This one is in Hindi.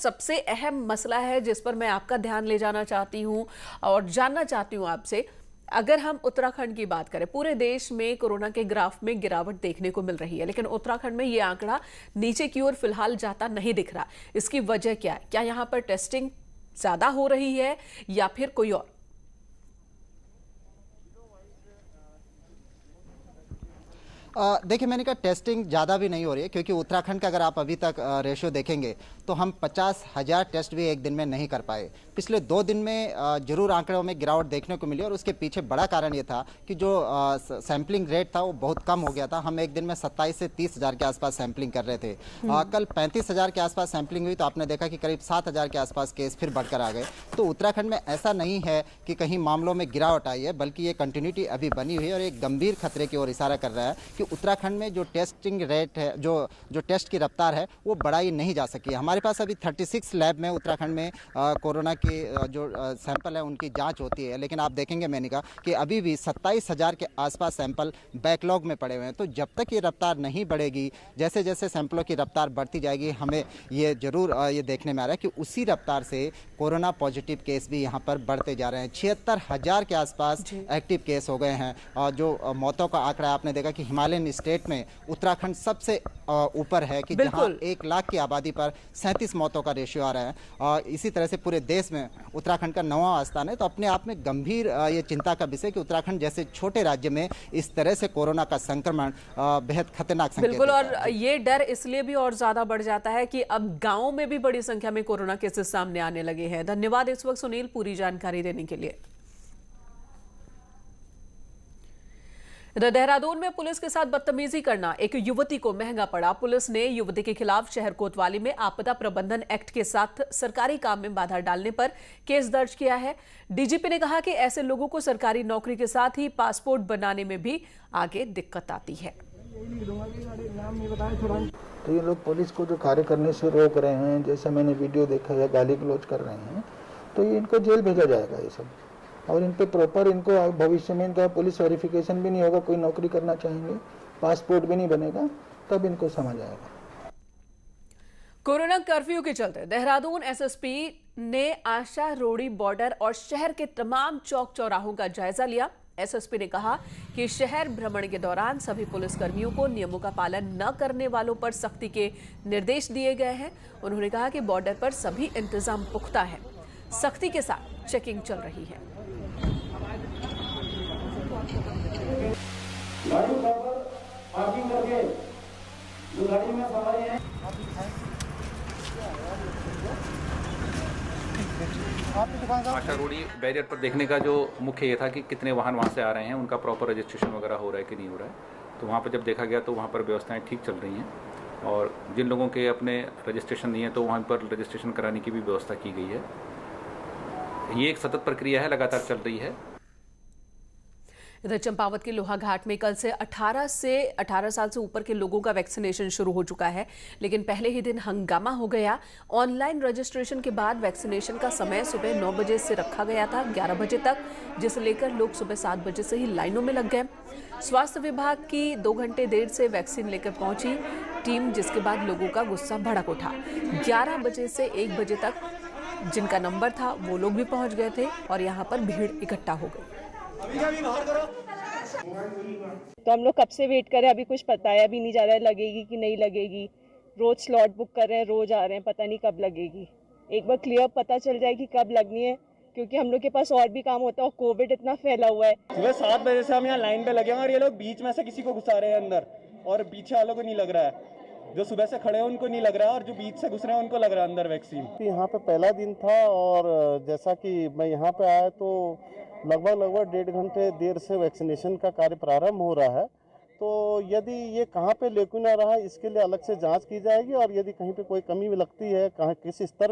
सबसे अहम मसला है जिस पर मैं आपका ध्यान ले जाना चाहती हूं और जानना चाहती हूं आपसे। अगर हम उत्तराखंड की बात करें, पूरे देश में कोरोना के ग्राफ में गिरावट देखने को मिल रही है, लेकिन उत्तराखंड में ये आंकड़ा नीचे की ओर फिलहाल जाता नहीं दिख रहा। इसकी वजह क्या है? क्या यहां पर टेस्टिंग ज्यादा हो रही है या फिर कोई और? देखिए, मैंने कहा टेस्टिंग ज़्यादा भी नहीं हो रही है, क्योंकि उत्तराखंड का अगर आप अभी तक रेशियो देखेंगे तो हम 50,000 टेस्ट भी एक दिन में नहीं कर पाए। पिछले 2 दिन में जरूर आंकड़ों में गिरावट देखने को मिली, और उसके पीछे बड़ा कारण ये था कि जो सैम्पलिंग रेट था वो बहुत कम हो गया था। हम एक दिन में 27 से 30,000 के आसपास सैम्पलिंग कर रहे थे। कल 35,000 के आसपास सैम्पलिंग हुई, तो आपने देखा कि करीब 7,000 के आसपास केस फिर बढ़कर आ गए। तो उत्तराखंड में ऐसा नहीं है कि कहीं मामलों में गिरावट आई है, बल्कि ये कंटिन्यूटी अभी बनी हुई है और एक गंभीर खतरे की ओर इशारा कर रहा है कि उत्तराखंड में जो टेस्टिंग रेट है, जो टेस्ट की रफ्तार है, वो बढ़ाई नहीं जा सकी है। हमारे पास अभी 36 लैब में उत्तराखंड में कोरोना के जो सैंपल है उनकी जांच होती है, लेकिन आप देखेंगे मैंने कहा कि अभी भी 27,000 के आसपास सैंपल बैकलॉग में पड़े हुए हैं। तो जब तक ये रफ्तार नहीं बढ़ेगी, जैसे जैसे सैंपलों की रफ्तार बढ़ती जाएगी, हमें ये जरूर ये देखने में आ रहा है कि उसी रफ्तार से कोरोना पॉजिटिव केस भी यहाँ पर बढ़ते जा रहे हैं। 76,000 के आसपास एक्टिव केस हो गए हैं, और जो मौतों का आंकड़ा आपने देखा कि हिमालयन स्टेट में उत्तराखंड सबसे ऊपर है, कि जहां 1 लाख की आबादी पर 37 मौतों का रेशियो आ रहा है। और इसी तरह से पूरे देश में उत्तराखंड का 9वां स्थान है। तो अपने आप में गंभीर ये चिंता का विषय कि उत्तराखंड जैसे छोटे राज्य में इस तरह से कोरोना का संक्रमण बेहद खतरनाक संकेत बिल्कुल, देता और है। ये डर इसलिए भी और ज्यादा बढ़ जाता है कि अब गांवों में भी बड़ी संख्या में कोरोना केसेस सामने आने लगे हैं। धन्यवाद इस वक्त सुनील पूरी जानकारी देने के लिए। इधर देहरादून में पुलिस के साथ बदतमीजी करना एक युवती को महंगा पड़ा। पुलिस ने युवती के खिलाफ शहर कोतवाली में आपदा प्रबंधन एक्ट के साथ सरकारी काम में बाधा डालने पर केस दर्ज किया है। डीजीपी ने कहा कि ऐसे लोगों को सरकारी नौकरी के साथ ही पासपोर्ट बनाने में भी आगे दिक्कत आती है। तो ये लोग पुलिस को जो कार्य करने से रोक रहे हैं, जैसे मैंने वीडियो देखा है, गाली गलौज कर रहे हैं, तो ये इनको जेल भेजा जाएगा ये सब। और इन पे प्रॉपर इनको भविष्य में इनका पुलिस वेरिफिकेशन भी नहीं होगा, कोई नौकरी करना चाहेंगे, पासपोर्ट भी नहीं बनेगा, तब इनको समझ आएगा। कोरोना कर्फ्यू के चलते देहरादून एसएसपी ने आशा रोड़ी बॉर्डर और शहर के तमाम चौक चौराहों का जायजा लिया। एसएसपी ने कहा कि शहर भ्रमण के दौरान सभी पुलिसकर्मियों को नियमों का पालन न करने वालों पर सख्ती के निर्देश दिए गए हैं। उन्होंने कहा कि बॉर्डर पर सभी इंतजाम पुख्ता है, सख्ती के साथ चेकिंग चल रही है। गाड़ी पर पार्किंग करके जो गाड़ी में सवारी है आशा रोड़ी बैरियर पर देखने का जो मुख्य ये था कि कितने वाहन वहाँ से आ रहे हैं, उनका प्रॉपर रजिस्ट्रेशन वगैरह हो रहा है कि नहीं हो रहा है। तो वहाँ पर जब देखा गया तो वहाँ पर व्यवस्थाएं ठीक चल रही हैं, और जिन लोगों के अपने रजिस्ट्रेशन नहीं है तो वहाँ पर रजिस्ट्रेशन कराने की भी व्यवस्था की गई है। ये एक सतत प्रक्रिया है, लगातार चल रही है। इधर चंपावत के लोहाघाट में कल से 18 साल से ऊपर के लोगों का वैक्सीनेशन शुरू हो चुका है, लेकिन पहले ही दिन हंगामा हो गया। ऑनलाइन रजिस्ट्रेशन के बाद वैक्सीनेशन का समय सुबह 9 बजे से रखा गया था 11 बजे तक, जिसे लेकर लोग सुबह 7 बजे से ही लाइनों में लग गए। स्वास्थ्य विभाग की 2 घंटे देर से वैक्सीन लेकर पहुंची टीम, जिसके बाद लोगों का गुस्सा भड़क उठा। 11 बजे से 1 बजे तक जिनका नंबर था वो लोग भी पहुंच गए थे और यहाँ पर भीड़ इकट्ठा हो गई। तो हम लोग कब से वेट कर रहे हैं, अभी कुछ बताया भी नहीं जा रहा है लगेगी कि नहीं लगेगी। रोज स्लॉट बुक कर रहे हैं, रोज आ रहे हैं, पता नहीं कब लगेगी। एक बार क्लियर पता चल जाए कि कब लगनी है, क्योंकि हम लोग के पास और भी काम होता है और कोविड इतना फैला हुआ है। सुबह 7 बजे से हम यहाँ लाइन पे लगे हैं और ये लोग बीच में से किसी को घुसा रहे हैं अंदर, और पीछे वालों को नहीं लग रहा है। जो सुबह से खड़े हैं उनको नहीं लग रहा है, और जो बीच से घुस रहे हैं उनको लग रहा है अंदर वैक्सीन। यहाँ पे पहला दिन था, और जैसा कि मैं यहाँ पे आया तो लगभग 1.5 घंटे देर से वैक्सीनेशन का कार्य प्रारंभ हो रहा है। तो यदि ये कहाँ पे लेकुना रहा, इसके लिए अलग से जांच की जाएगी, और यदि कहीं पे कोई कमी लगती है, कहाँ किस स्तर